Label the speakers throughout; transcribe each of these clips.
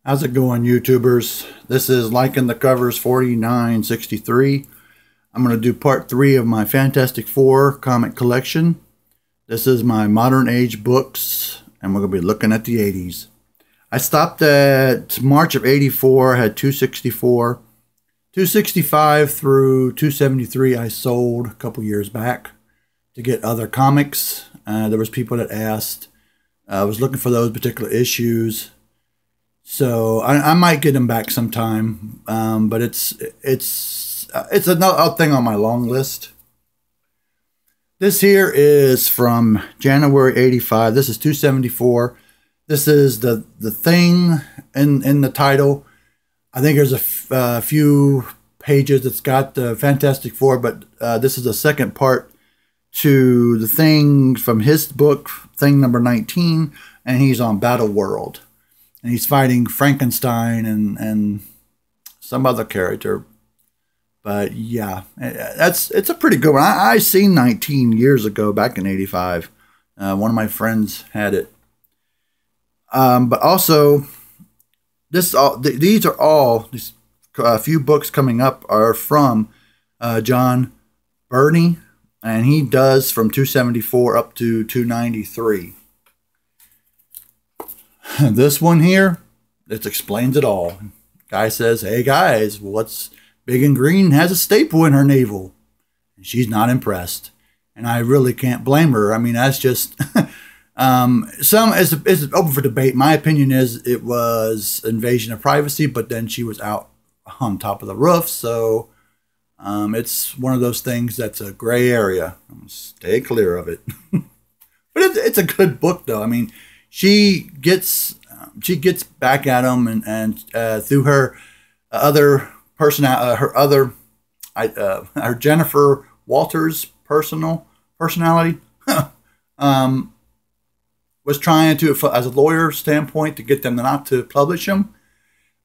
Speaker 1: How's it going, YouTubers? This is Liking the Covers 4963. I'm going to do part 3 of my Fantastic Four comic collection. This is my modern age books, and we're going to be looking at the 80s. I stopped at March of 84, I had 264. 265 through 273 I sold a couple years back to get other comics. There was people that asked. I was looking for those particular issues. So I might get them back sometime, but it's another thing on my long list. This here is from January 85. This is 274. This is the thing in the title. I think there's a few pages that's got the Fantastic Four, but this is the second part to the thing from his book, Thing number 19, and he's on Battle World. And he's fighting Frankenstein and some other character. But yeah, it's a pretty good one. I seen 19 years ago, back in 85. One of my friends had it. But also, these few books coming up are from John Byrne, and he does from 274 up to 293. This one here, it explains it all. Guy says, "Hey guys, what's big and green has a staple in her navel?" And she's not impressed. And I really can't blame her. I mean, that's just it's open for debate. My opinion is it was invasion of privacy, but then she was out on top of the roof, so it's one of those things that's a gray area. I'm gonna stay clear of it. But it's a good book, though. I mean, she gets back at him, and through her other her Jennifer Walters personality, was trying to, as a lawyer standpoint, to get them not to publish them.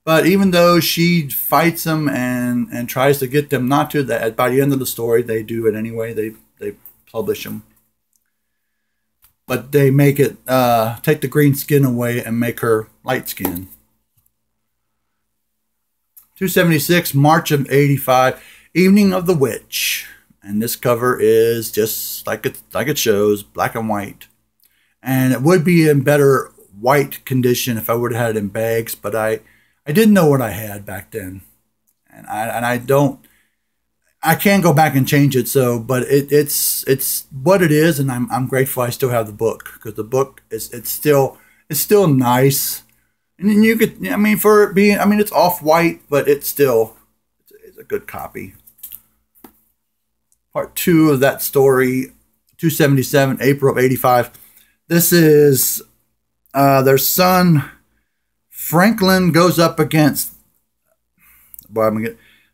Speaker 1: But even though she fights them and tries to get them not to, that by the end of the story they do it anyway. They publish them. But they make it, take the green skin away and make her light skin. 276, March of 85, Evening of the Witch. And this cover is just like it shows, black and white. And it would be in better white condition if I would have had it in bags, but I didn't know what I had back then. And I can't go back and change it. So, but it's what it is, and I'm grateful I still have the book, because the book it's still nice, and then you could, I mean, for it being, I mean, it's off white, but it's a good copy. Part 2 of that story, 277, April of 85. This is their son Franklin goes up against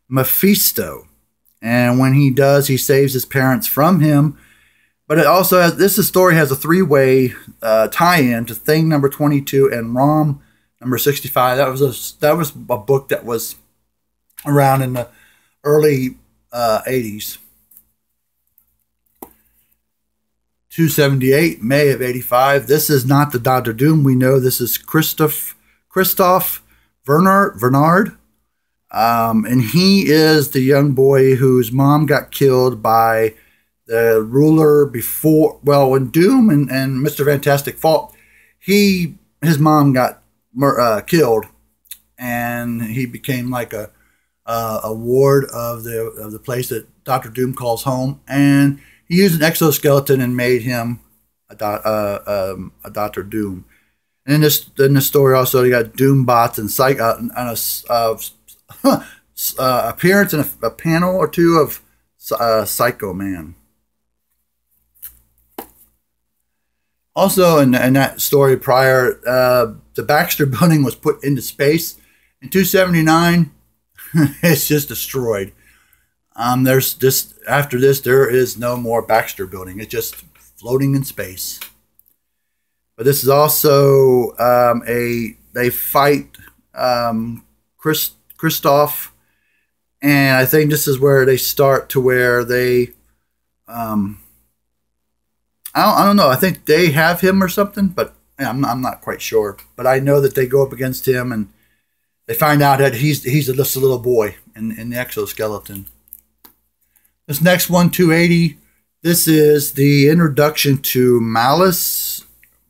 Speaker 1: Mephisto. And when he does, he saves his parents from him. But it also has, this story has a 3-way tie-in to Thing number 22 and ROM number 65. That was a book that was around in the early 80s. 278, May of 85. This is not the Dr. Doom we know. This is Christoph Bernard. And he is the young boy whose mom got killed by the ruler before, well, when Doom and Mr. Fantastic fought, his mom got killed, and he became like a ward of the place that Dr. Doom calls home, and he used an exoskeleton and made him a Dr. Doom. And in this story also, you got Doom bots and appearance in a panel or two of Psycho Man. Also, in that story prior, the Baxter Building was put into space. In 279, it's just destroyed. After this, there is no more Baxter Building. It's just floating in space. But this is also they fight Christoph, and I think this is where they start to where they I don't know. I think they have him or something, but I'm not quite sure. But I know that they go up against him, and they find out that he's just a little boy in the exoskeleton. This next one, 280, this is the introduction to Malice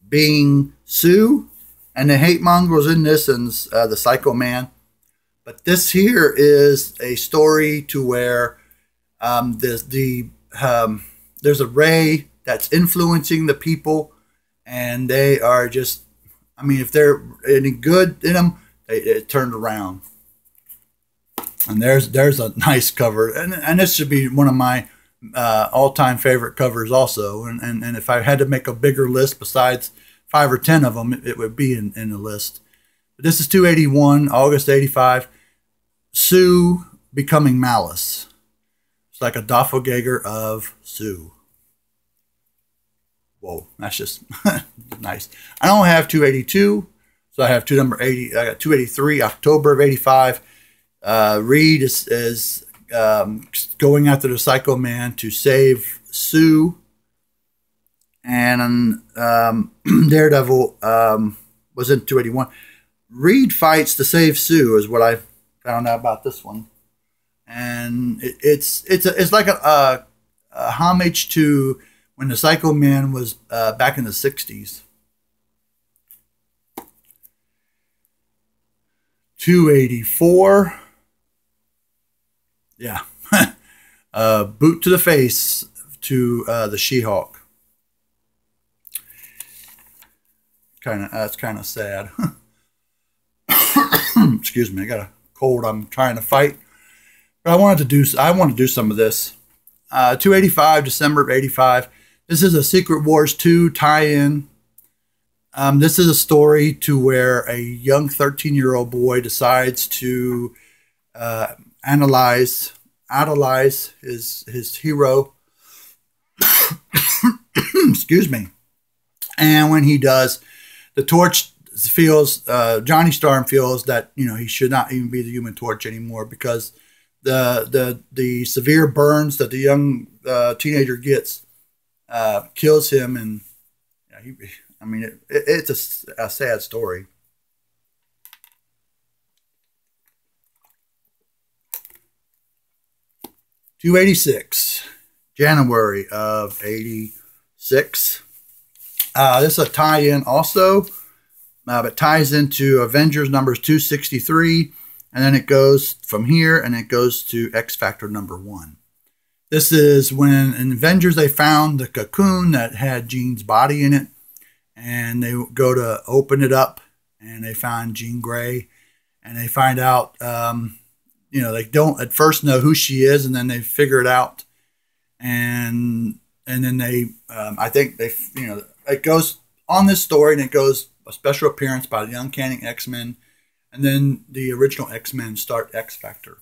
Speaker 1: being Sue, and the hate mongrels in this, and the Psycho Man. But this here is a story to where there's a ray that's influencing the people, and they are just, I mean, if they're any good in them, it turned around. And there's a nice cover, and this should be one of my all-time favorite covers also. And if I had to make a bigger list besides 5 or 10 of them, it would be in the list. But this is 281, August 85. Sue becoming Malice. It's like a doppelganger of Sue. Whoa, that's just nice. I only have 282, so I have number 80. I got 283, October of 85. Reed is going after the Psycho Man to save Sue, and Daredevil was in 281. Reed fights to save Sue, is what I found out about this one, and it's like a homage to when the Psycho Man was back in the 60s. 284. Yeah. Boot to the face to the She-Hulk. That's kind of sad. Excuse me, I got a cold I'm trying to fight. But I want to do some of this. 285, December of 85. This is a Secret Wars 2 tie-in. This is a story to where a young 13-year-old boy decides to idolize his hero. Excuse me. And when he does, the Torch feels, Johnny Storm feels that, you know, he should not even be the Human Torch anymore, because the severe burns that the young teenager gets kills him, and I mean, it's a sad story. $286, January of 86. This is a tie-in also, but ties into Avengers numbers 263, and then it goes from here, and it goes to X Factor number 1. This is when in Avengers they found the cocoon that had Jean's body in it, and they go to open it up, and they find Jean Grey, and they find out, you know, they don't at first know who she is, and then they figure it out, and then they, I think they, you know, it goes on this story, and it goes a special appearance by the Uncanny X-Men, and then the original X-Men start X Factor.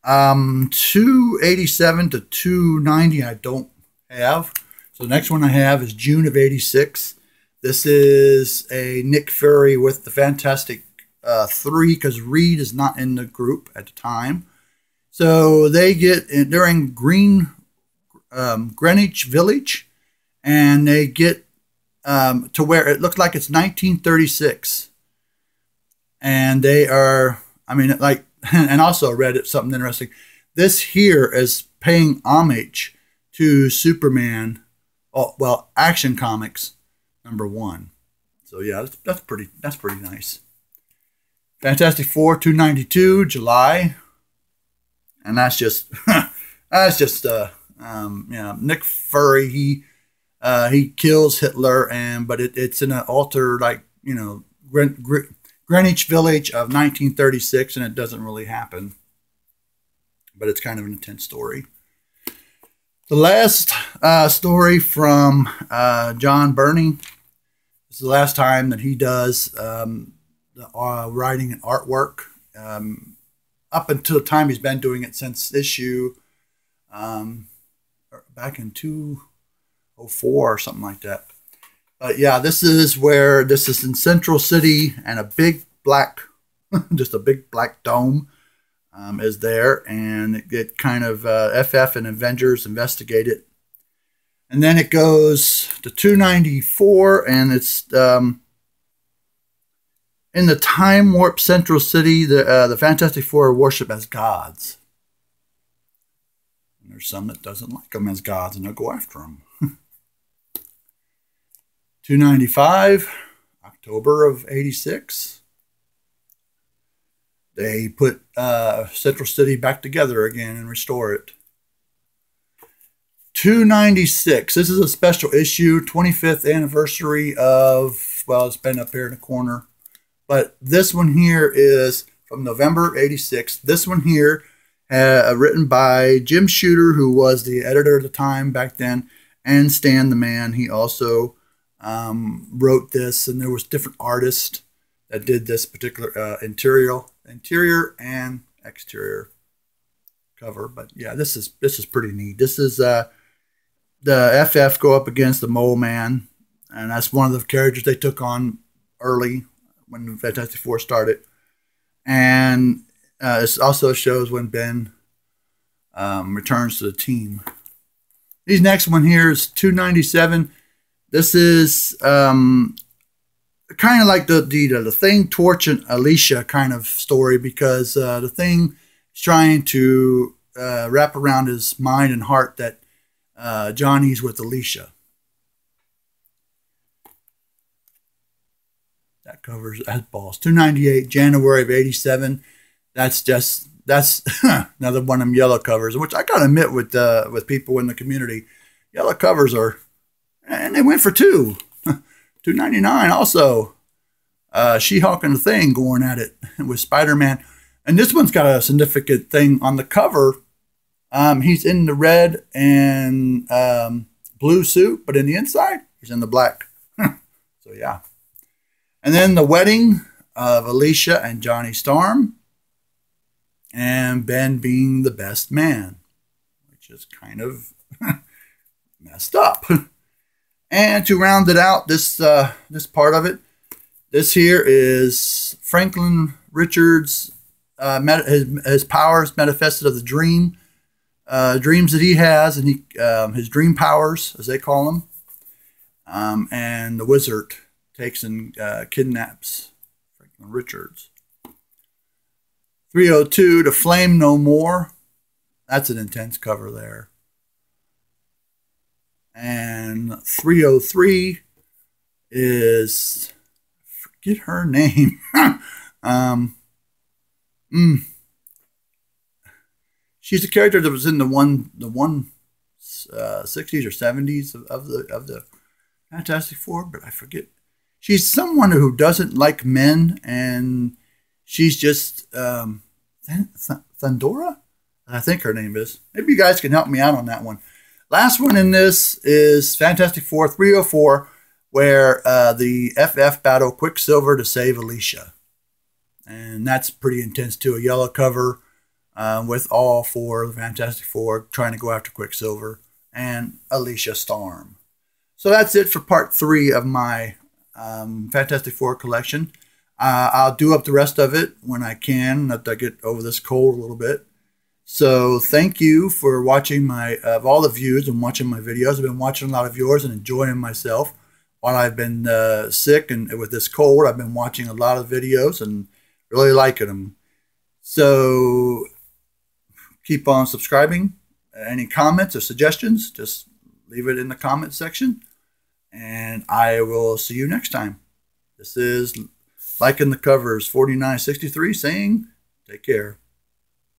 Speaker 1: 287 to 290 I don't have. So the next one I have is June of 86. This is a Nick Fury with the Fantastic 3, because Reed is not in the group at the time. So they get during Greenwich Village, and they get to where it looks like it's 1936. And they are, I mean, like, and also read something interesting. This here is paying homage to Superman, well, Action Comics #1. So yeah, that's pretty nice. Fantastic Four 292, July, and that's just Nick Fury. He kills Hitler, but it's in an altar, like, you know, Greenwich Village of 1936, and it doesn't really happen, but it's kind of an intense story. The last story from John Burney. This is the last time that he does the writing and artwork. Up until the time he's been doing it since issue back in 2004 or something like that. But yeah, this is in Central City, and a big black, just a big black dome is there, and it kind of FF and Avengers investigate it, and then it goes to 294, and it's in In the time warp Central City, the Fantastic Four are worshipped as gods. And there's some that doesn't like them as gods, and they'll go after them. 295, October of 86. They put Central City back together again and restore it. 296. This is a special issue, 25th anniversary of, well, it's been up here in the corner. But this one here is from November 86. This one here, written by Jim Shooter, who was the editor at the time back then, and Stan the Man. He also wrote this, and there was different artists that did this particular interior and exterior cover. But yeah, this is pretty neat. This is the FF go up against the Mole Man, and that's one of the characters they took on early when the Fantastic Four started. And it also shows when Ben returns to the team. These next one here is 297. This is kind of like the Thing, Torch, and Alicia kind of story, because the Thing is trying to wrap around his mind and heart that Johnny's with Alicia. That covers that balls. 298, January of 87. That's another one of them yellow covers, which I gotta admit with people in the community, yellow covers are, and they went for two. 299 also. She-Hulk and the Thing going at it with Spider-Man. And this one's got a significant thing on the cover. He's in the red and blue suit, but in the inside, he's in the black. So yeah. And then the wedding of Alicia and Johnny Storm, and Ben being the best man, which is kind of messed up. And to round it out, this part of it, this here is Franklin Richards, his powers manifested of the dreams that he has, and his dream powers, as they call them. And the wizard takes and kidnaps Franklin Richards. 302, To Flame No More. That's an intense cover there. And 303 is, I forget her name. She's a character that was in the 60s or 70s of the Fantastic Four, but I forget. She's someone who doesn't like men, and she's just Thundora, I think her name is. Maybe you guys can help me out on that one. Last one in this is Fantastic Four 304, where the FF battle Quicksilver to save Alicia. And that's pretty intense too. A yellow cover with all four of the Fantastic Four trying to go after Quicksilver and Alicia Storm. So that's it for part 3 of my Fantastic Four collection. I'll do up the rest of it when I can, after I get over this cold a little bit. So thank you for watching of all the views and watching my videos. I've been watching a lot of yours and enjoying myself while I've been sick, and with this cold, I've been watching a lot of videos and really liking them. So keep on subscribing. Any comments or suggestions, just leave it in the comment section. And I will see you next time. This is Liking the Covers 4963 saying, take care.